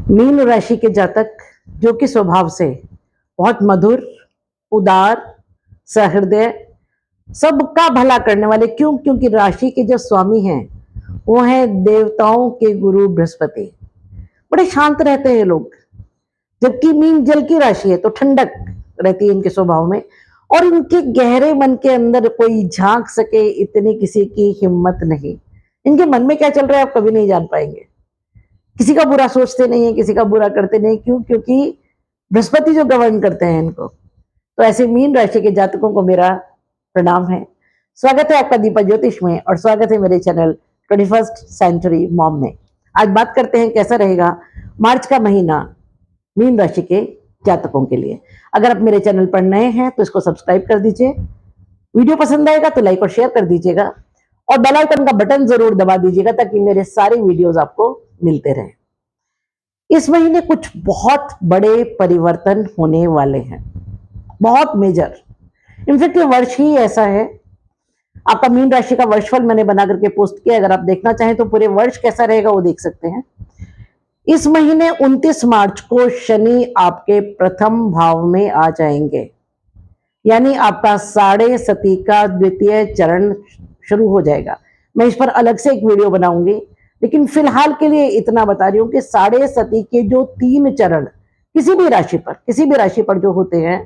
Mean राशि के जातक जो कि स्वभाव से बहुत मधुर, उदार, सहृदय, सबका भला करने वाले, क्योंकि राशि के जो स्वामी हैं वो हैं देवताओं के गुरु बृहस्पति। बड़े शांत रहते हैं लोग, जबकि मीन जल की राशि है तो ठंडक रहती है इनके स्वभाव में, और इनके गहरे मन के अंदर कोई झांक सके इतनी किसी की हिम्मत नहीं। इनके मन में क्या चल रहा है आप कभी नहीं जान पाएंगे। किसी का बुरा सोचते नहीं है, किसी का बुरा करते नहीं। क्योंकि बृहस्पति जो गवर्न करते हैं इनको। तो ऐसे मीन राशि के जातकों को मेरा प्रणाम है। स्वागत है आपका दीपा ज्योतिष में, और स्वागत है मेरे चैनल 21st सेंचुरी मॉम में। आज बात करते हैं कैसा रहेगा मार्च का महीना मीन राशि के जातकों के लिए। अगर आप मेरे चैनल पर नए हैं तो इसको सब्सक्राइब कर दीजिए, वीडियो पसंद आएगा तो लाइक और शेयर कर दीजिएगा, और बेल आइकन का बटन जरूर दबा दीजिएगा ताकि मेरे सारे वीडियोस आपको मिलते रहें। इस महीने कुछ बहुत बड़े परिवर्तन होने वाले हैं, बहुत मेजर। इनफैक्ट ये वर्ष ही ऐसा है। आपका मीन राशि का वर्षफल मैंने बना करके पोस्ट किया, अगर आप देखना चाहें तो पूरे वर्ष कैसा रहेगा वो देख सकते हैं। इस महीने 29 मार्च को शनि आपके प्रथम भाव में आ जाएंगे, यानी आपका साढ़े सती का द्वितीय चरण शुरू हो जाएगा। मैं इस पर अलग से एक वीडियो बनाऊंगी, लेकिन फिलहाल के लिए इतना बता रही हूं कि साढ़े सती के जो 3 चरण किसी भी राशि पर जो होते हैं,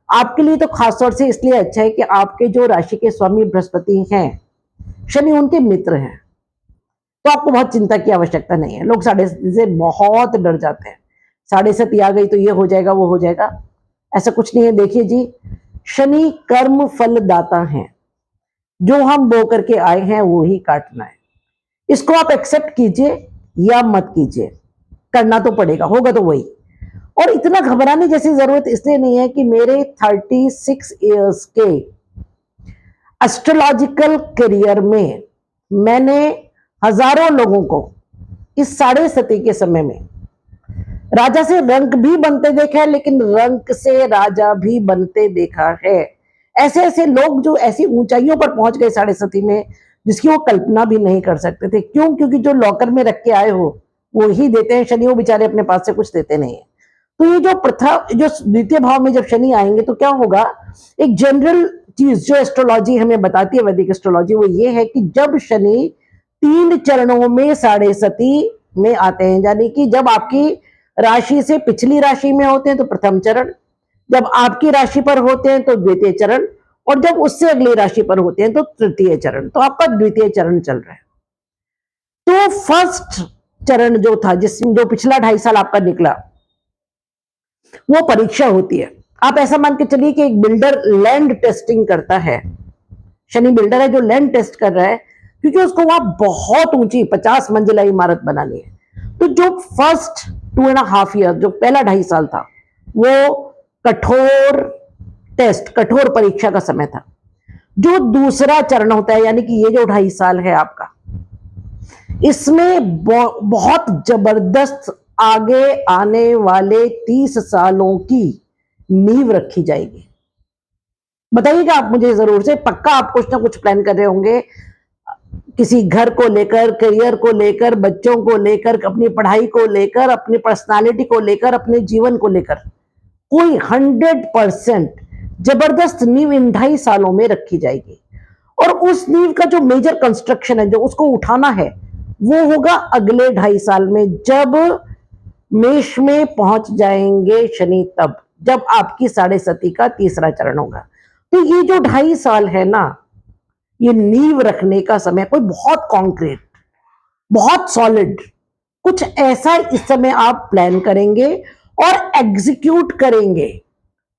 आपके लिए तो खासतौर से इसलिए अच्छा है कि आपके जो राशि के स्वामी बृहस्पति हैं, शनि उनके मित्र हैं, तो आपको बहुत चिंता की आवश्यकता नहीं है। लोग साढ़े सती से बहुत डर जाते हैं, साढ़े सती आ गई तो ये हो जाएगा वो हो जाएगा, ऐसा कुछ नहीं है। देखिए जी, शनि कर्म फल दाता हैं, जो हम बो करके आए हैं वो ही काटना है। इसको आप एक्सेप्ट कीजिए या मत कीजिए, करना तो पड़ेगा, होगा तो वही। और इतना घबराने जैसी जरूरत इसलिए नहीं है कि मेरे 36 इयर्स के एस्ट्रोलॉजिकल करियर में मैंने हजारों लोगों को इस साढ़े सती के समय में राजा से रंक भी बनते देखा है, लेकिन रंक से राजा भी बनते देखा है। ऐसे ऐसे लोग जो ऐसी ऊंचाइयों पर पहुंच गए साढ़े सती में, जिसकी वो कल्पना भी नहीं कर सकते थे। क्योंकि जो लॉकर में रख के आए हो वो ही देते हैं शनि, वो बेचारे अपने पास से कुछ देते नहीं है। तो ये जो प्रथा, जो द्वितीय भाव में जब शनि आएंगे तो क्या होगा, एक जनरल चीज जो एस्ट्रोलॉजी हमें बताती है, वैदिक एस्ट्रोलॉजी, वो ये है कि जब शनि 3 चरणों में साढ़े सती में आते हैं, यानी कि जब आपकी राशि से पिछली राशि में होते हैं तो प्रथम चरण, जब आपकी राशि पर होते हैं तो द्वितीय चरण, और जब उससे अगली राशि पर होते हैं तो तृतीय चरण। तो आपका द्वितीय चरण चल रहा है। तो फर्स्ट चरण जो था, जिसमें जो पिछला 2.5 साल आपका निकला, वो परीक्षा होती है। आप ऐसा मान के चलिए कि एक बिल्डर लैंड टेस्टिंग करता है, शनि बिल्डर है जो लैंड टेस्ट कर रहा है, क्योंकि उसको वहां बहुत ऊंची 50 मंजिला इमारत बनानी है। तो जो फर्स्ट 2.5 ईयर, जो पहला 2.5 साल था, वो कठोर टेस्ट, कठोर परीक्षा का समय था। जो दूसरा चरण होता है, यानी कि ये जो 2.5 साल है आपका, इसमें बहुत जबरदस्त आगे आने वाले 30 सालों की नींव रखी जाएगी। बताइएगा आप मुझे जरूर से, पक्का आप कुछ ना कुछ प्लान कर रहे होंगे, किसी घर को लेकर, करियर को लेकर, बच्चों को लेकर, अपनी पढ़ाई को लेकर, अपनी पर्सनालिटी को लेकर, अपने जीवन को लेकर। कोई 100% जबरदस्त नींव इन 2.5 सालों में रखी जाएगी। और उस नींव का जो मेजर कंस्ट्रक्शन है, जो उसको उठाना है, वो होगा अगले 2.5 साल में, जब मेष में पहुंच जाएंगे शनि, तब जब आपकी साढ़े सती का तीसरा चरण होगा। तो ये जो 2.5 साल है ना, ये नींव रखने का समय, कोई बहुत कॉन्क्रीट, बहुत सॉलिड कुछ ऐसा इस समय आप प्लान करेंगे और एग्जीक्यूट करेंगे।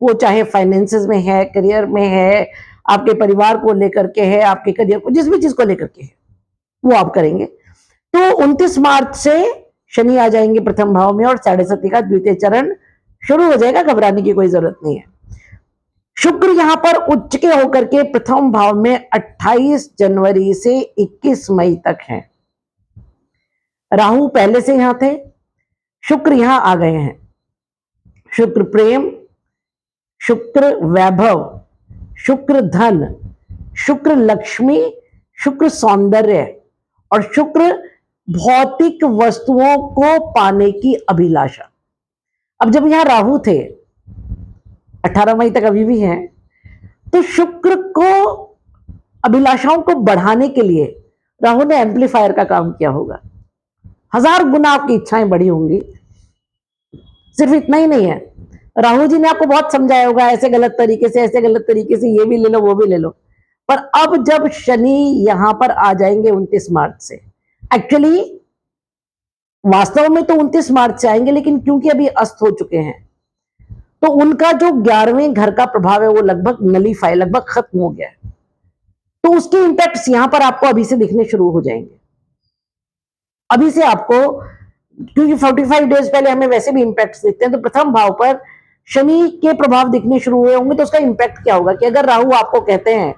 वो चाहे फाइनेंसेस में है, करियर में है, आपके परिवार को लेकर के है, आपके करियर को, जिस भी चीज को लेकर के है, वो आप करेंगे। तो 29 मार्च से शनि आ जाएंगे प्रथम भाव में, और साढ़े सती का द्वितीय चरण शुरू हो जाएगा। घबराने की कोई जरूरत नहीं है। शुक्र यहां पर उच्च के होकर के प्रथम भाव में 28 जनवरी से 21 मई तक है। राहु पहले से यहां थे, शुक्र यहां आ गए हैं। शुक्र प्रेम, शुक्र वैभव, शुक्र धन, शुक्र लक्ष्मी, शुक्र सौंदर्य, और शुक्र भौतिक वस्तुओं को पाने की अभिलाषा। अब जब यहां राहु थे 18 मई तक अभी भी हैं, तो शुक्र को अभिलाषाओं को बढ़ाने के लिए राहु ने एम्पलीफायर का काम किया होगा। 1000 गुना आपकी इच्छाएं बढ़ी होंगी। सिर्फ इतना ही नहीं है, राहु जी ने आपको बहुत समझाया होगा, ऐसे गलत तरीके से, ऐसे गलत तरीके से, ये भी ले लो वो भी ले लो। पर अब जब शनि यहां पर आ जाएंगे 29 मार्च से, एक्चुअली वास्तव में तो 29 मार्च से आएंगे, लेकिन क्योंकि अभी अस्त हो चुके हैं, तो उनका जो 11वें घर का प्रभाव है वो लगभग नलीफाई, लगभग खत्म हो गया है। तो उसके इंपैक्ट्स यहां पर आपको अभी से दिखने शुरू हो जाएंगे। अभी से आपको, क्योंकि 45 डेज पहले हमें वैसे भी इंपैक्ट्स दिखते हैं, तो प्रथम भाव पर शनि के प्रभाव दिखने शुरू हुए होंगे। तो उसका इंपैक्ट क्या होगा कि अगर राहु आपको कहते हैं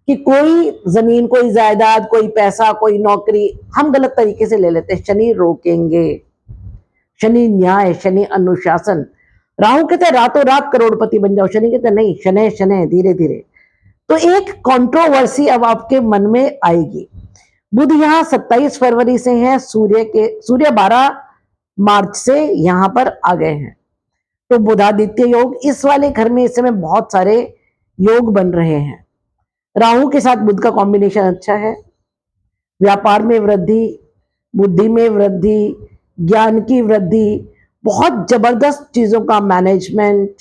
कि कोई जमीन, कोई जायदाद, कोई पैसा, कोई नौकरी हम गलत तरीके से ले लेते हैं, शनि रोकेंगे। शनि न्याय, शनि अनुशासन। राहु कहते हैं रातों रात करोड़पति बन जाओ, शनि कहते हैं नहीं, शनै शनै धीरे धीरे। तो एक कंट्रोवर्सी अब आपके मन में आएगी। बुध यहां 27 फरवरी से है, सूर्य 12 मार्च से यहां पर आ गए हैं। तो बुधादित्य योग, इस वाले घर में इस समय बहुत सारे योग बन रहे हैं। राहु के साथ बुध का कॉम्बिनेशन अच्छा है। व्यापार में वृद्धि, बुद्धि में वृद्धि, ज्ञान की वृद्धि, बहुत जबरदस्त चीजों का मैनेजमेंट,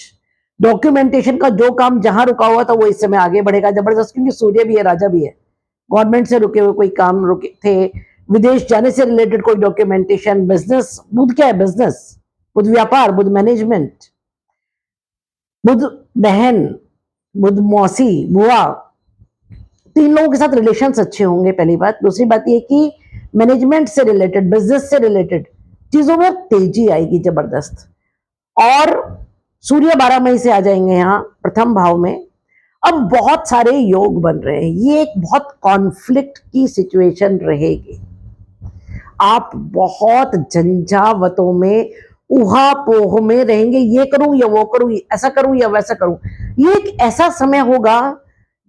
डॉक्यूमेंटेशन का जो काम जहां रुका हुआ था वो इस समय आगे बढ़ेगा जबरदस्त, क्योंकि सूर्य भी है, राजा भी है। गवर्नमेंट से रुके हुए कोई काम रुके थे, विदेश जाने से रिलेटेड कोई डॉक्यूमेंटेशन, बिजनेस, बुध क्या है, बिजनेस, बुध व्यापार, बुध मैनेजमेंट, बुध बहन, बुध मौसी, बुआ, तो इन लोगों के साथ रिलेशंस अच्छे होंगे, पहली बात। दूसरी बात ये कि मैनेजमेंट से रिलेटेड, बिजनेस से रिलेटेड चीजों में तेजी आएगी जबरदस्त। और सूर्य 12 मई से आ जाएंगे यहाँ प्रथम भाव में। अब बहुत सारे योग बन रहे हैं, ये एक बहुत कॉन्फ्लिक्ट की सिचुएशन रहेगी। आप बहुत झंझावतों में, उहापोह में रहेंगे, ये करूं या वो करूं, ऐसा करूं या वैसा करूं। ये एक ऐसा समय होगा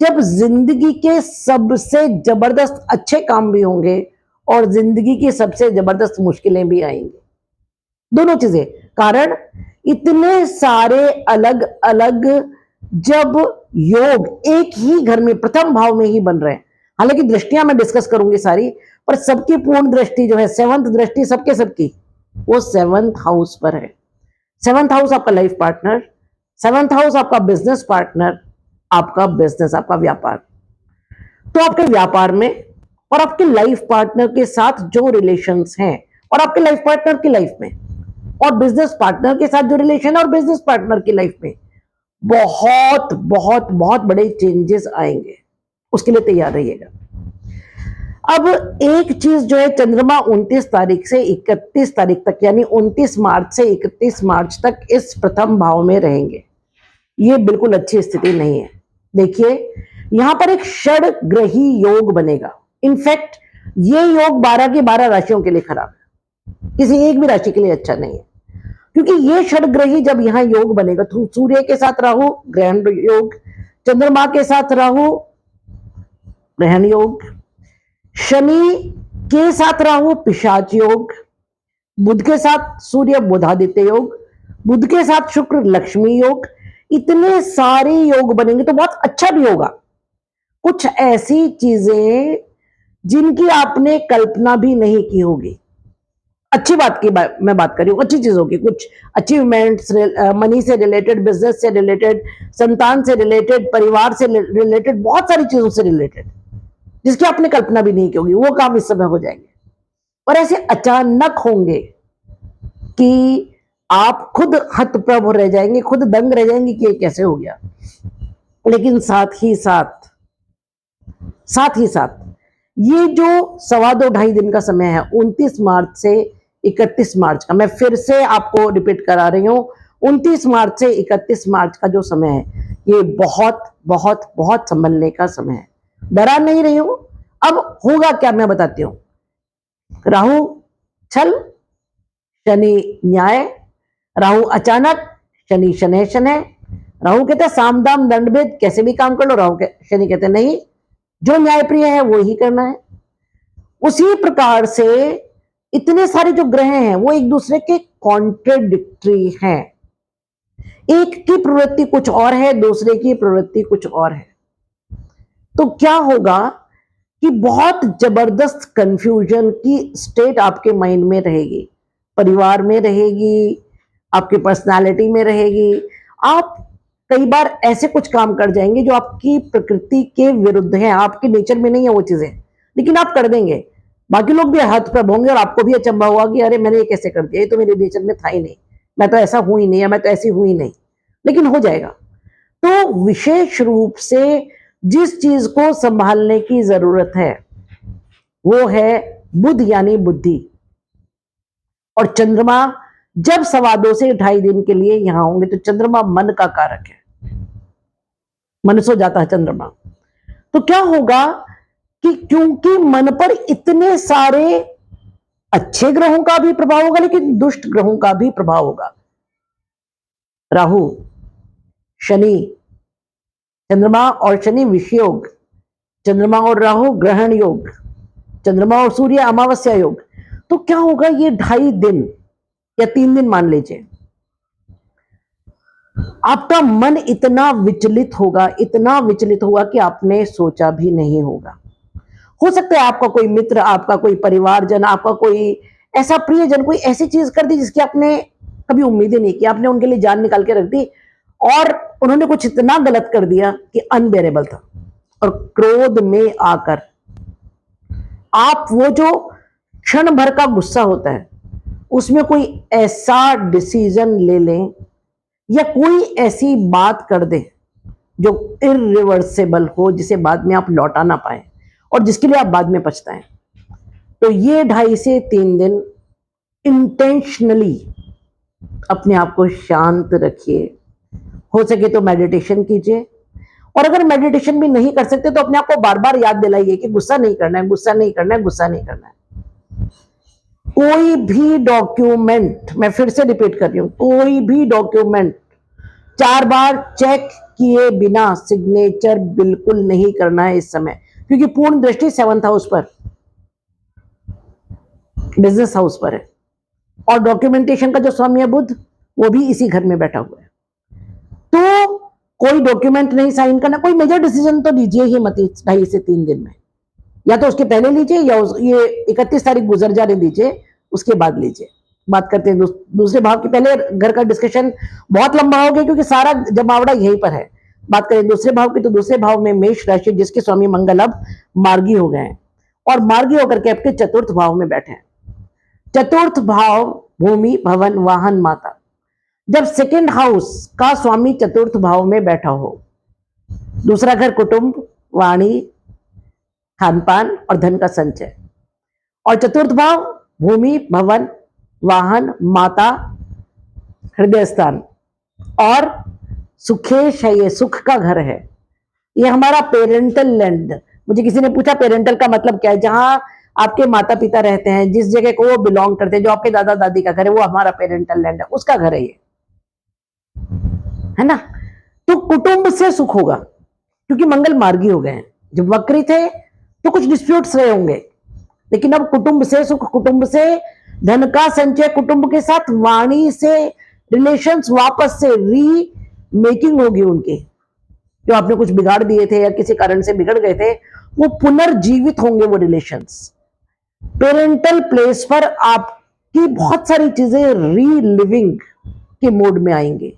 जब जिंदगी के सबसे जबरदस्त अच्छे काम भी होंगे और जिंदगी की सबसे जबरदस्त मुश्किलें भी आएंगी, दोनों चीजें। कारण इतने सारे अलग अलग जब योग एक ही घर में प्रथम भाव में ही बन रहे हैं, हालांकि दृष्टियां मैं डिस्कस करूंगी सारी, पर सबकी पूर्ण दृष्टि जो है, 7th दृष्टि सबके सबकी, वो 7th हाउस पर है। 7th हाउस आपका लाइफ पार्टनर, 7th हाउस आपका बिजनेस पार्टनर, आपका बिजनेस, आपका व्यापार। तो आपके व्यापार में और आपके लाइफ पार्टनर के साथ जो रिलेशंस हैं, और आपके लाइफ पार्टनर की लाइफ में, और बिजनेस पार्टनर के साथ जो रिलेशन है, और बिजनेस पार्टनर की लाइफ में बहुत बहुत बहुत बड़े चेंजेस आएंगे। उसके लिए तैयार रहिएगा। अब एक चीज जो है, चंद्रमा 29 तारीख से 31 तारीख तक, यानी 29 मार्च से 31 मार्च तक इस प्रथम भाव में रहेंगे। ये बिल्कुल अच्छी स्थिति नहीं है। देखिए यहां पर एक षड ग्रही योग बनेगा। इनफैक्ट ये योग 12 की 12 राशियों के लिए खराब है, किसी एक भी राशि के लिए अच्छा नहीं है। क्योंकि ये षड ग्रही जब यहां योग बनेगा, तो सूर्य के साथ राहु ग्रहण योग, चंद्रमा के साथ राहु ग्रहण योग, शनि के साथ राहु पिशाच योग, बुध के साथ सूर्य बुधादित्य योग, बुध के साथ शुक्र लक्ष्मी योग, इतने सारे योग बनेंगे तो बहुत अच्छा भी होगा। कुछ ऐसी चीजें जिनकी आपने कल्पना भी नहीं की होगी, अच्छी बात की मैं बात कर रही हूँ, अच्छी चीजों की, कुछ अचीवमेंट्स, मनी से रिलेटेड, बिजनेस से रिलेटेड, संतान से रिलेटेड, परिवार से रिलेटेड, बहुत सारी चीजों से रिलेटेड जिसकी आपने कल्पना भी नहीं की होगी, वो काम इस समय हो जाएंगे। और ऐसे अचानक होंगे कि आप खुद हतप्रभ रह जाएंगे, खुद दंग रह जाएंगे कि ये कैसे हो गया। लेकिन साथ ही साथ ये जो 2.5 दिन का समय है, 29 मार्च से 31 मार्च का, मैं फिर से आपको रिपीट करा रही हूं, 29 मार्च से 31 मार्च का जो समय है, ये बहुत बहुत बहुत संभलने का समय है। डरा नहीं रही हूं। अब होगा क्या मैं बताती हूं। राहु छल, शनि न्याय, राहु अचानक, शनि शनै शनै। राहु कहते हैं साम दाम दंड भेद, कैसे भी काम कर लो। शनि कहते हैं नहीं, जो न्याय प्रिय है वो ही करना है। उसी प्रकार से इतने सारे जो ग्रह हैं वो एक दूसरे के कॉन्ट्रेडिक्टरी हैं। एक की प्रवृत्ति कुछ और है, दूसरे की प्रवृत्ति कुछ और है। तो क्या होगा कि बहुत जबरदस्त कंफ्यूजन की स्टेट आपके माइंड में रहेगी, परिवार में रहेगी, आपके पर्सनालिटी में रहेगी। आप कई बार ऐसे कुछ काम कर जाएंगे जो आपकी प्रकृति के विरुद्ध है, आपके नेचर में नहीं है वो चीजें, लेकिन आप कर देंगे। बाकी लोग भी हाथ पे होंगे और आपको भी अचंभा हुआ कि अरे मैंने ये कैसे कर दिया, ये तो मेरे नेचर में था ही नहीं, मैं तो ऐसा हूं ही नहीं, या मैं तो ऐसी हुई नहीं, लेकिन हो जाएगा। तो विशेष रूप से जिस चीज को संभालने की जरूरत है वो है बुध यानी बुद्धि। और चंद्रमा जब 2.25 से 2.5 दिन के लिए यहां होंगे तो चंद्रमा मन का कारक है, मन सो जाता है चंद्रमा। तो क्या होगा कि क्योंकि मन पर इतने सारे अच्छे ग्रहों का भी प्रभाव होगा लेकिन दुष्ट ग्रहों का भी प्रभाव होगा। राहु, शनि, चंद्रमा और शनि विषयोग, चंद्रमा और राहु ग्रहण योग, चंद्रमा और सूर्य अमावस्या योग। तो क्या होगा ये 2.5 दिन या 3 दिन मान लीजिए, आपका मन इतना विचलित होगा, इतना विचलित होगा कि आपने सोचा भी नहीं होगा। हो सकता है आपका कोई मित्र, आपका कोई परिवारजन, आपका कोई ऐसा प्रियजन कोई ऐसी चीज कर दी जिसकी आपने कभी उम्मीद ही नहीं की, आपने उनके लिए जान निकाल के रख दी और उन्होंने कुछ इतना गलत कर दिया कि अनबेरेबल था। और क्रोध में आकर आप वो जो क्षण भर का गुस्सा होता है उसमें कोई ऐसा डिसीजन ले लें या कोई ऐसी बात कर दे जो इरिवर्सिबल हो, जिसे बाद में आप लौटा ना पाए और जिसके लिए आप बाद में पछताएं। तो ये 2.5 से 3 दिन इंटेंशनली अपने आप को शांत रखिए। हो सके तो मेडिटेशन कीजिए, और अगर मेडिटेशन भी नहीं कर सकते तो अपने आप को बार बार याद दिलाइए कि गुस्सा नहीं करना है, गुस्सा नहीं करना है, गुस्सा नहीं करना है। कोई भी डॉक्यूमेंट, मैं फिर से रिपीट कर रही हूं, कोई भी डॉक्यूमेंट 4 बार चेक किए बिना सिग्नेचर बिल्कुल नहीं करना है इस समय, क्योंकि पूर्ण दृष्टि 7th हाउस पर, बिजनेस हाउस पर है, और डॉक्यूमेंटेशन का जो स्वामी है बुध वो भी इसी घर में बैठा हुआ है। तो कोई डॉक्यूमेंट नहीं साइन करना, कोई मेजर डिसीजन तो लीजिए ही मत 2.5 से 3 दिन में, या तो उसके पहले लीजिए या ये 31 तारीख गुजर जाने दीजिए, उसके बाद लीजिए। बात करते हैं दूसरे भाव के, पहले घर का डिस्कशन बहुत लंबा हो गया क्योंकि सारा जमावड़ा यहीं पर है। बात करें दूसरे भाव की, तो दूसरे भाव में मेष राशि जिसके स्वामी मंगल अब मार्गी हो गए हैं और मार्गी होकर के आपके 4th भाव में बैठे हैं। 4th भाव भूमि, भवन, वाहन, माता। जब 2nd हाउस का स्वामी 4th भाव में बैठा हो, दूसरा घर कुटुंब, वाणी, खानपान और धन का संचय, और 4th भाव भूमि, भवन, वाहन, माता, हृदय स्थान और सुखेश है, ये सुख का घर है, ये हमारा पेरेंटल लैंड। मुझे किसी ने पूछा पेरेंटल का मतलब क्या है, जहां आपके माता पिता रहते हैं, जिस जगह को वो बिलोंग करते हैं, जो आपके दादा दादी का घर है, वो हमारा पेरेंटल लैंड है, उसका घर है ये, है ना। तो कुटुंब से सुख होगा क्योंकि मंगल मार्गी हो गए हैं। जब वक्री थे तो कुछ डिस्प्यूट्स रहे होंगे, लेकिन अब कुटुंब से सुख, कुटुंब से धन का संचय, कुटुंब के साथ वाणी से रिलेशंस वापस से री मेकिंग होगी उनके, जो आपने कुछ बिगाड़ दिए थे या किसी कारण से बिगड़ गए थे, वो पुनर्जीवित होंगे वो रिलेशंस। पेरेंटल प्लेस पर आपकी बहुत सारी चीजें री लिविंग के मोड में आएंगे।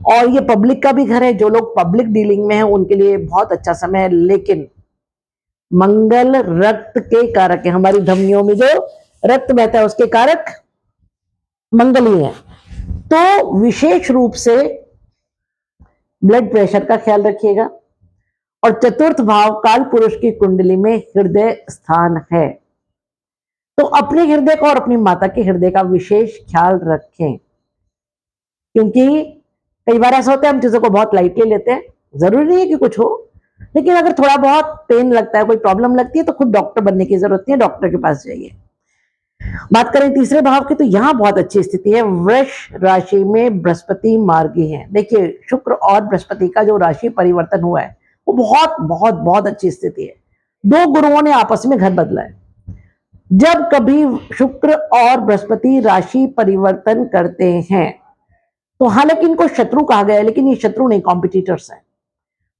और ये पब्लिक का भी घर है, जो लोग पब्लिक डीलिंग में है उनके लिए बहुत अच्छा समय है, लेकिन मंगल रक्त के कारक है, हमारी धमनियों में जो रक्त बहता है उसके कारक मंगल ही है। तो विशेष रूप से ब्लड प्रेशर का ख्याल रखिएगा। और 4th भाव काल पुरुष की कुंडली में हृदय स्थान है, तो अपने हृदय का और अपनी माता के हृदय का विशेष ख्याल रखें, क्योंकि कई बार ऐसा होता है हम चीजों को बहुत लाइटली लेते हैं। जरूरी नहीं है कि कुछ हो, लेकिन अगर थोड़ा बहुत पेन लगता है, कोई प्रॉब्लम लगती है, तो खुद डॉक्टर बनने की जरूरत नहीं है, डॉक्टर के पास जाइए। बात करें तीसरे भाव की, तो यहां बहुत अच्छी स्थिति है, वृष राशि में बृहस्पति मार्गी है। देखिए शुक्र और बृहस्पति का जो राशि परिवर्तन हुआ है वो बहुत बहुत बहुत अच्छी स्थिति है। 2 गुरुओं ने आपस में घर बदला है। जब कभी शुक्र और बृहस्पति राशि परिवर्तन करते हैं, तो हालांकि इनको शत्रु कहा गया है, लेकिन ये शत्रु नहीं, कॉम्पिटिटर्स हैं।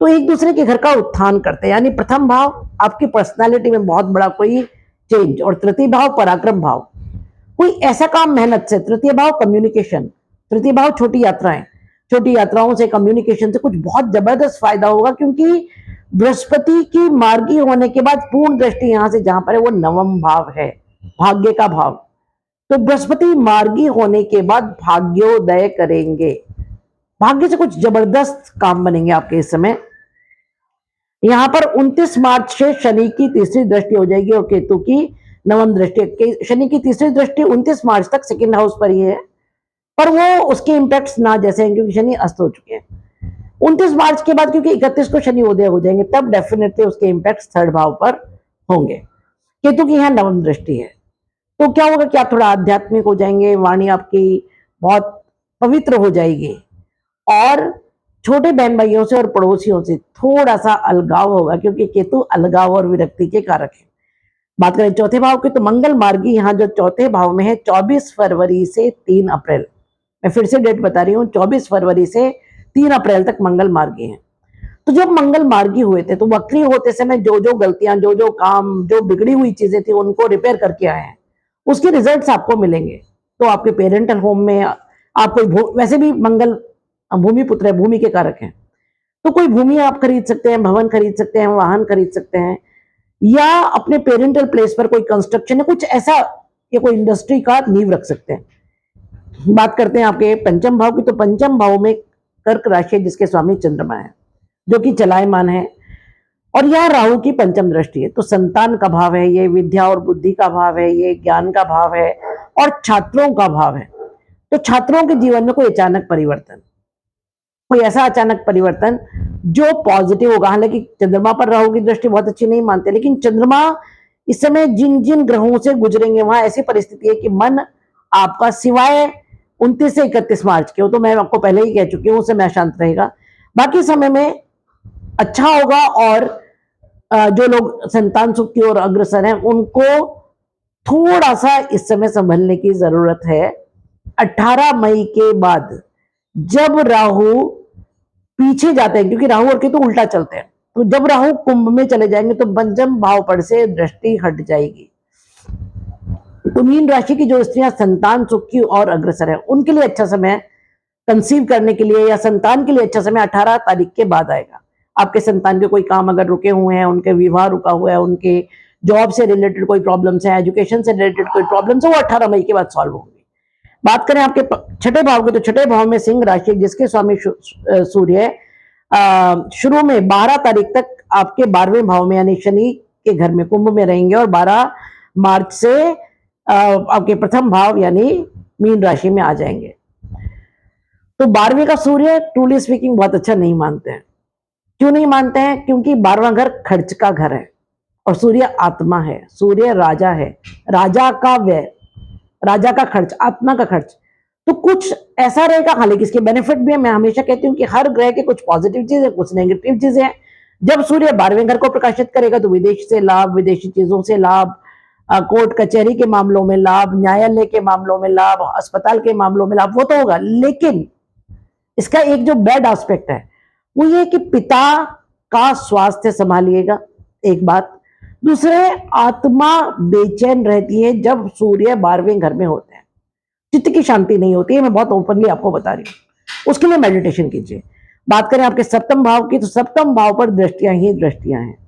तो एक दूसरे के घर का उत्थान करते हैं, यानी प्रथम भाव आपकी पर्सनालिटी में बहुत बड़ा कोई चेंज, और तृतीय भाव पराक्रम भाव, कोई ऐसा काम मेहनत से। तृतीय भाव कम्युनिकेशन, तृतीय भाव छोटी यात्राएं, छोटी यात्राओं से, कम्युनिकेशन से कुछ बहुत जबरदस्त फायदा होगा, क्योंकि बृहस्पति की मार्गी होने के बाद पूर्ण दृष्टि यहां से जहां पर है वो नवम भाव है, भाग्य का भाव। तो बृहस्पति मार्गी होने के बाद भाग्योदय करेंगे, भाग्य से कुछ जबरदस्त काम बनेंगे आपके इस समय। यहां पर 29 मार्च से शनि की तीसरी दृष्टि हो जाएगी और केतु की नवम दृष्टि। शनि की तीसरी दृष्टि 29 मार्च तक सेकंड हाउस पर ही है, पर वो उसके इम्पैक्ट्स ना जैसे हैं, क्योंकि शनि अस्त हो चुके हैं। 29 मार्च के बाद क्योंकि 31 को शनि उदय हो जाएंगे, तब डेफिनेटली उसके इम्पैक्ट्स थर्ड भाव पर होंगे। केतु की यहाँ नवम दृष्टि है, तो क्या होगा कि आप थोड़ा आध्यात्मिक हो जाएंगे, वाणी आपकी बहुत पवित्र हो जाएगी, और छोटे बहन भाइयों से और पड़ोसियों से थोड़ा सा अलगाव होगा, क्योंकि केतु अलगाव और विरक्ति के कारक है। बात करें चौथे भाव की, तो मंगल मार्गी यहाँ जो चौथे भाव में है 24 फरवरी से 3 अप्रैल, मैं फिर से डेट बता रही हूँ, 24 फरवरी से 3 अप्रैल तक मंगल मार्गी है। तो जब मंगल मार्गी हुए थे, तो वक्री होते समय जो जो गलतियां, जो जो काम, जो बिगड़ी हुई चीजें थी, उनको रिपेयर करके आए हैं, उसके रिजल्ट्स आपको मिलेंगे। तो आपके पेरेंटल होम में आप कोई, वैसे भी मंगल भूमि पुत्र है, भूमि के कारक हैं, तो कोई भूमि आप खरीद सकते हैं, भवन खरीद सकते हैं, वाहन खरीद सकते हैं, या अपने पेरेंटल प्लेस पर कोई कंस्ट्रक्शन है, कुछ ऐसा, या कोई इंडस्ट्री का नींव रख सकते हैं। बात करते हैं आपके पंचम भाव की, तो पंचम भाव में कर्क राशि जिसके स्वामी चंद्रमा है, जो कि चलायमान है, और यह राहु की पंचम दृष्टि है। तो संतान का भाव है, ये विद्या और बुद्धि का भाव है, ये ज्ञान का भाव है, और छात्रों का भाव है। तो छात्रों के जीवन में कोई अचानक परिवर्तन, कोई ऐसा अचानक परिवर्तन जो पॉजिटिव होगा। हालांकि चंद्रमा पर राहु की दृष्टि बहुत अच्छी नहीं मानते, लेकिन चंद्रमा इस समय जिन जिन ग्रहों से गुजरेंगे, वहां ऐसी परिस्थिति है कि मन आपका सिवाय 29 से 31 मार्च के, हो तो मैं आपको पहले ही कह चुकी हूँ, उस समय अशांत रहेगा, बाकी समय में अच्छा होगा। और जो लोग संतान सुख की ओर अग्रसर हैं, उनको थोड़ा सा इस समय संभलने की जरूरत है। 18 मई के बाद जब राहु पीछे जाते हैं, क्योंकि राहु और केतु उल्टा चलते हैं, तो जब राहु कुंभ में चले जाएंगे, तो पंचम भाव पर से दृष्टि हट जाएगी। तो मीन राशि की जो स्त्रियां संतान सुख की और अग्रसर है, उनके लिए अच्छा समय, कंसीव करने के लिए या संतान के लिए अच्छा समय 18 तारीख के बाद आएगा। आपके संतान के कोई काम अगर रुके हुए हैं, उनके विवाह रुका हुआ है, उनके जॉब से रिलेटेड कोई प्रॉब्लम्स है, एजुकेशन से रिलेटेड कोई प्रॉब्लम्स है, वो 18 मई के बाद सॉल्व होंगे। बात करें आपके छठे भाव की, तो छठे भाव में सिंह राशि जिसके स्वामी सूर्य शुरू में 12 तारीख तक आपके 12वें भाव में, यानी शनि के घर में कुंभ में रहेंगे, और 12 मार्च से आपके प्रथम भाव यानी मीन राशि में आ जाएंगे। तो 12वें का सूर्य ट्रूली स्पीकिंग बहुत अच्छा नहीं मानते हैं। क्यों नहीं मानते हैं? क्योंकि 12वां घर खर्च का घर है, और सूर्य आत्मा है, सूर्य राजा है, राजा का व्यय, राजा का खर्च, आत्मा का खर्च। तो कुछ ऐसा रहेगा, हालांकि इसके बेनिफिट भी है। मैं हमेशा कहती हूँ कि हर ग्रह के कुछ पॉजिटिव चीजें, कुछ नेगेटिव चीजें हैं। जब सूर्य 12वें घर को प्रकाशित करेगा, तो विदेश से लाभ, विदेशी चीजों से लाभ, कोर्ट कचहरी के मामलों में लाभ, न्यायालय के मामलों में लाभ, अस्पताल के मामलों में लाभ, वो तो होगा। लेकिन इसका एक जो बैड एस्पेक्ट है वो ये कि पिता का स्वास्थ्य संभालिएगा, एक बात। दूसरे, आत्मा बेचैन रहती है जब सूर्य 12वें घर में होते हैं, चित्त की शांति नहीं होती है। मैं बहुत ओपनली आपको बता रही हूँ, उसके लिए मेडिटेशन कीजिए। बात करें आपके सप्तम भाव की, तो सप्तम भाव पर दृष्टियां ही दृष्टियां हैं।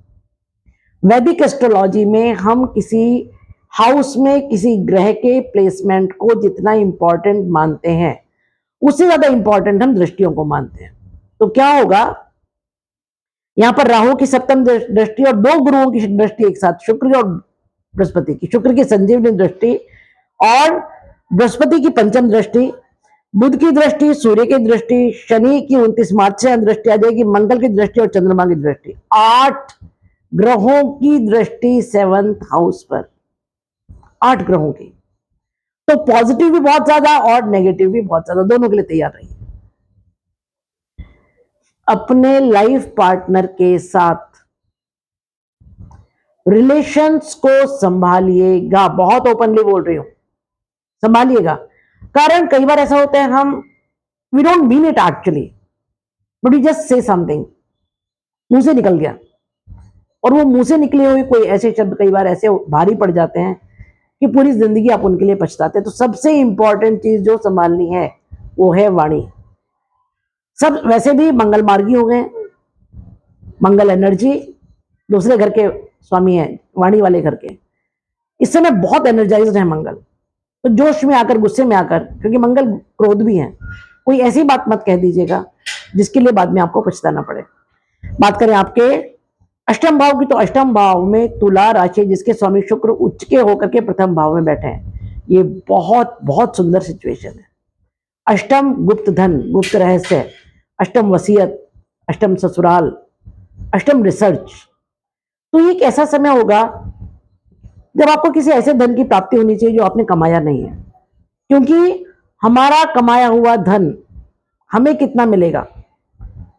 वैदिक एस्ट्रोलॉजी में हम किसी हाउस में किसी ग्रह के प्लेसमेंट को जितना इंपॉर्टेंट मानते हैं, उससे ज्यादा इंपॉर्टेंट हम दृष्टियों को मानते हैं। तो क्या होगा, यहां पर राहु की सप्तम दृष्टि और दो गुरुओं की दृष्टि एक साथ, शुक्र और बृहस्पति की, शुक्र की संजीवनी दृष्टि और बृहस्पति की पंचम दृष्टि, बुध की दृष्टि, सूर्य की दृष्टि, शनि की 29 मार्च से दृष्टि आ जाएगी, मंगल की दृष्टि और चंद्रमा की दृष्टि, 8 ग्रहों की दृष्टि 7th हाउस पर, 8 ग्रहों की। तो पॉजिटिव भी बहुत ज्यादा और नेगेटिव भी बहुत ज्यादा, दोनों के लिए तैयार रहिए। अपने लाइफ पार्टनर के साथ रिलेशंस को संभालिएगा, बहुत ओपनली बोल रही हूं, संभालिएगा। कारण कई बार ऐसा होता है, हम we don't mean it actually, but you just say something, मुंह से निकल गया, और वो मुंह से निकले हुए कोई ऐसे शब्द कई बार ऐसे भारी पड़ जाते हैं कि पूरी जिंदगी आप उनके लिए पछताते हैं। तो सबसे इंपॉर्टेंट चीज जो संभालनी है वो है वाणी। सब वैसे भी मंगल मार्गी हो गए, मंगल एनर्जी दूसरे घर के स्वामी है, वाणी वाले घर के। इस समय बहुत एनर्जाइज्ड है मंगल, तो जोश में आकर, गुस्से में आकर, क्योंकि मंगल क्रोध भी है, कोई ऐसी बात मत कह दीजिएगा जिसके लिए बाद में आपको पछताना पड़े। बात करें आपके अष्टम भाव की, तो अष्टम भाव में तुला राशि जिसके स्वामी शुक्र उच्च के होकर के प्रथम भाव में बैठे हैं। ये बहुत बहुत सुंदर सिचुएशन है। अष्टम गुप्त धन, गुप्त रहस्य, अष्टम वसीयत, अष्टम ससुराल, अष्टम रिसर्च। तो ये एक ऐसा समय होगा जब आपको किसी ऐसे धन की प्राप्ति होनी चाहिए जो आपने कमाया नहीं है, क्योंकि हमारा कमाया हुआ धन हमें कितना मिलेगा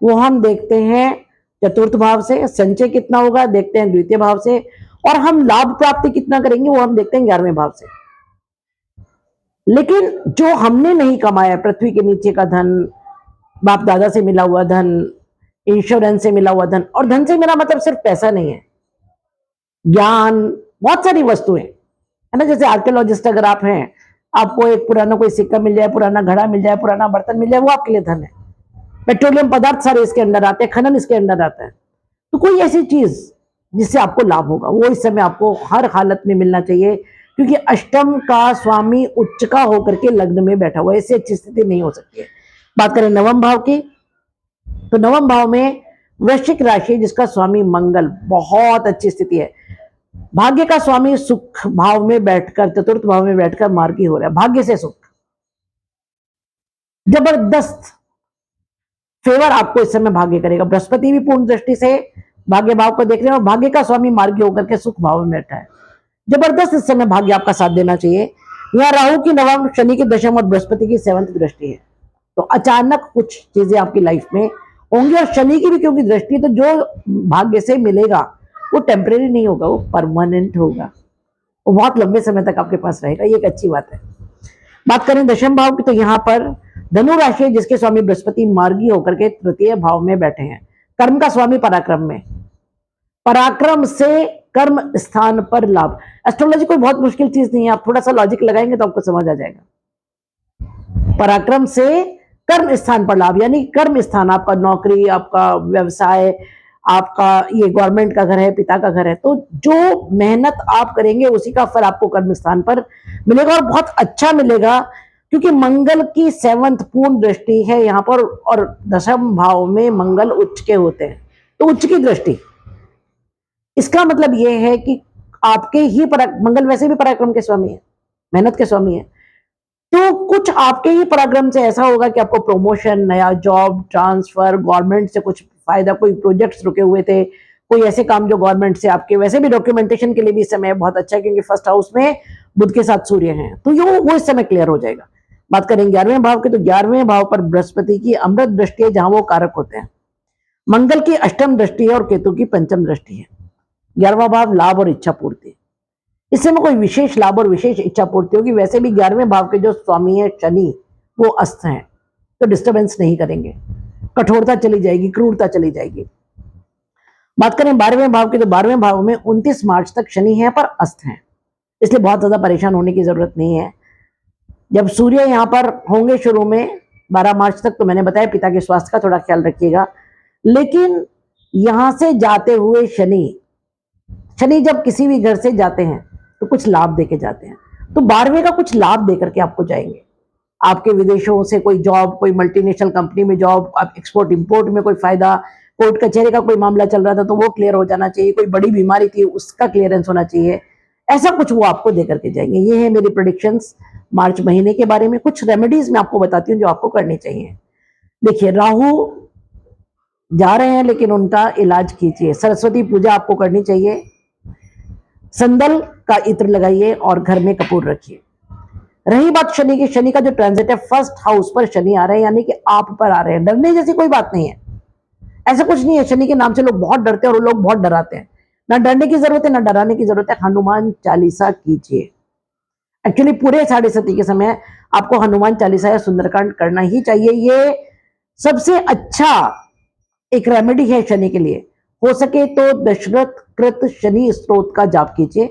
वो हम देखते हैं चतुर्थ भाव से, संचय कितना होगा देखते हैं द्वितीय भाव से, और हम लाभ प्राप्ति कितना करेंगे वो हम देखते हैं 11वें भाव से। लेकिन जो हमने नहीं कमाया, पृथ्वी के नीचे का धन, बाप दादा से मिला हुआ धन, इंश्योरेंस से मिला हुआ धन, और धन से मेरा मतलब सिर्फ पैसा नहीं है, ज्ञान, बहुत सारी वस्तुएं है ना। जैसे आर्कियोलॉजिस्ट अगर आप हैं, आपको एक पुराना कोई सिक्का मिल जाए, पुराना घड़ा मिल जाए, पुराना बर्तन मिल जाए, वो आपके लिए धन है। पेट्रोलियम पदार्थ सारे इसके अंदर आते हैं, खनन इसके अंदर आता है। तो कोई ऐसी चीज जिससे आपको लाभ होगा वो इस समय आपको हर हालत में मिलना चाहिए, क्योंकि अष्टम का स्वामी उच्च का होकर के लग्न में बैठा हुआ है, इससे अच्छी स्थिति नहीं हो सकती है। बात करें नवम भाव की, तो नवम भाव में वृश्चिक राशि जिसका स्वामी मंगल, बहुत अच्छी स्थिति है। भाग्य का स्वामी सुख भाव में बैठकर, चतुर्थ भाव में बैठकर मार्गी हो रहा है, भाग्य से सुख, जबरदस्त फेवर आपको इस समय भाग्य करेगा। बृहस्पति भी पूर्ण दृष्टि से भाग्य भाव को देख रहे हैं, और भाग्य का स्वामी मार्गी होकर के सुख भाव में बैठा है, जबरदस्त इस समय भाग्य आपका साथ देना चाहिए। यहाँ राहु की नवम, शनि की दशम और बृहस्पति की 7th दृष्टि है, तो अचानक कुछ चीजें आपकी लाइफ में होंगी, और शनि की भी क्योंकि दृष्टि है, तो जो भाग्य से मिलेगा वो टेम्परेरी नहीं होगा, वो परमानेंट होगा, वो बहुत लंबे समय तक आपके पास रहेगा, ये एक अच्छी बात है। बात करें दशम भाव की, तो यहाँ पर धनु राशि जिसके स्वामी बृहस्पति मार्गी होकर के तृतीय भाव में बैठे हैं। कर्म का स्वामी पराक्रम में, पराक्रम से कर्म स्थान पर लाभ। एस्ट्रोलॉजी कोई बहुत मुश्किल चीज नहीं है, आप थोड़ा सा लॉजिक लगाएंगे तो आपको समझ आ जाएगा। पराक्रम से कर्म स्थान पर लाभ, यानी कर्म स्थान, आपका नौकरी, आपका व्यवसाय, आपका ये गवर्नमेंट का घर है, पिता का घर है, तो जो मेहनत आप करेंगे उसी का फल आपको कर्म स्थान पर मिलेगा, और बहुत अच्छा मिलेगा, क्योंकि मंगल की 7th पूर्ण दृष्टि है यहाँ पर, और दशम भाव में मंगल उच्च के होते हैं, तो उच्च की दृष्टि, इसका मतलब यह है कि आपके ही मंगल वैसे भी पराक्रम के स्वामी है, मेहनत के स्वामी है, तो कुछ आपके ही पराक्रम से ऐसा होगा कि आपको प्रमोशन, नया जॉब, ट्रांसफर, गवर्नमेंट से कुछ फायदा, कोई प्रोजेक्ट्स रुके हुए थे, कोई ऐसे काम जो गवर्नमेंट से आपके, वैसे भी डॉक्यूमेंटेशन के लिए भी इस समय बहुत अच्छा है, क्योंकि फर्स्ट हाउस में बुध के साथ सूर्य हैं, तो वो इस समय क्लियर हो जाएगा। बात करें 11वें भाव की, तो 11वें भाव पर बृहस्पति की अमृत दृष्टि है, जहां वो कारक होते हैं। मंगल की अष्टम दृष्टि है और केतु की पंचम दृष्टि है। 11वां भाव लाभ और इच्छा पूर्ति, इस समय कोई विशेष लाभ और विशेष इच्छा पूर्ति होगी। वैसे भी 11वें भाव के जो स्वामी है शनि, वो अस्त हैं, तो डिस्टर्बेंस नहीं करेंगे, कठोरता चली जाएगी, क्रूरता चली जाएगी। बात करें 12वें भाव की, तो 12वें भाव में 29 मार्च तक शनि है पर अस्त हैं, इसलिए बहुत ज्यादा परेशान होने की जरूरत नहीं है। जब सूर्य यहाँ पर होंगे शुरू में 12 मार्च तक, तो मैंने बताया पिता के स्वास्थ्य का थोड़ा ख्याल रखिएगा, लेकिन यहां से जाते हुए शनि जब किसी भी घर से जाते हैं तो कुछ लाभ देके जाते हैं, तो 12वें का कुछ लाभ देकर के आपको जाएंगे। आपके विदेशों से कोई जॉब, कोई मल्टीनेशनल कंपनी में जॉब, आप एक्सपोर्ट इंपोर्ट में कोई फायदा, कोर्ट कचहरी का कोई मामला चल रहा था तो वो क्लियर हो जाना चाहिए, कोई बड़ी बीमारी थी उसका क्लियरेंस होना चाहिए, ऐसा कुछ वो आपको देकर के जाएंगे। ये है मेरी प्रेडिक्शंस मार्च महीने के बारे में। कुछ रेमेडीज मैं आपको बताती हूँ जो आपको करनी चाहिए। देखिए, राहु जा रहे हैं लेकिन उनका इलाज कीजिए, सरस्वती पूजा आपको करनी चाहिए, संदल का इत्र लगाइए और घर में कपूर रखिए। रही बात शनि की, शनि का जो ट्रांजिट है फर्स्ट हाउस पर शनि आ रहे हैं, यानी कि आप पर आ रहे हैं। डरने जैसी कोई बात नहीं है, ऐसा कुछ नहीं है। शनि के नाम से लोग बहुत डरते हैं और लोग बहुत डराते हैं, ना डरने की जरूरत है, ना डराने की जरूरत है, हनुमान चालीसा कीजिए। एक्चुअली पूरे 7:30 के समय आपको हनुमान चालीसा या सुंदरकांड करना ही चाहिए। ये सबसे अच्छा एक रेमेडी है शनि के लिए। हो सके तो दशरथ कृत शनि स्तोत्र का जाप कीजिए,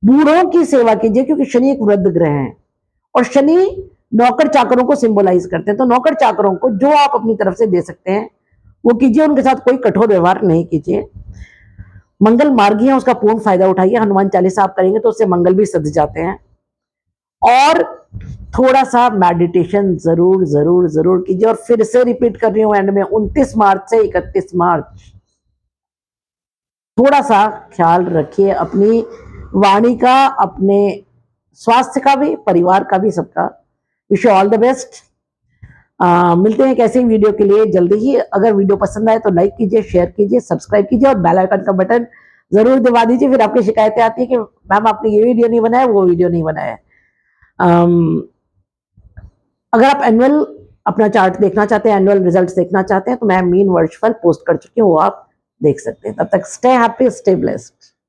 बूढ़ों की सेवा कीजिए, क्योंकि शनि एक वृद्ध ग्रह है और शनि नौकर चाकरों को सिंबलाइज करते हैं। तो नौकर चाकरों को जो आप अपनी तरफ से दे सकते हैं वो कीजिए, उनके साथ कोई कठोर व्यवहार नहीं कीजिए। मंगल मार्गी है, उसका पूर्ण फायदा उठाइए। हनुमान चालीसा आप करेंगे तो उससे मंगल भी सध जाते हैं। और थोड़ा सा मेडिटेशन जरूर जरूर जरूर कीजिए। और फिर से रिपीट कर रही हूं एंड में, 29 मार्च से 31 मार्च थोड़ा सा ख्याल रखिए अपनी वाणी का, अपने स्वास्थ्य का भी, परिवार का भी, सबका। Wish you all the best. मिलते हैं एक ऐसे ही वीडियो के लिए जल्दी ही। अगर वीडियो पसंद आए तो लाइक कीजिए, शेयर कीजिए, सब्सक्राइब कीजिए और बेल आइकन का बटन जरूर दबा दीजिए। फिर आपकी शिकायतें आती है कि मैम आपने ये वीडियो नहीं बनाया, वो वीडियो नहीं बनाया। अगर आप एनुअल अपना चार्ट देखना चाहते हैं, एनुअल रिजल्ट्स देखना चाहते हैं, तो मैं मीन वर्चुअल पोस्ट कर चुकी हूँ, वो आप देख सकते हैं। तब तक स्टे हैप्पी, स्टे ब्लेस्ड।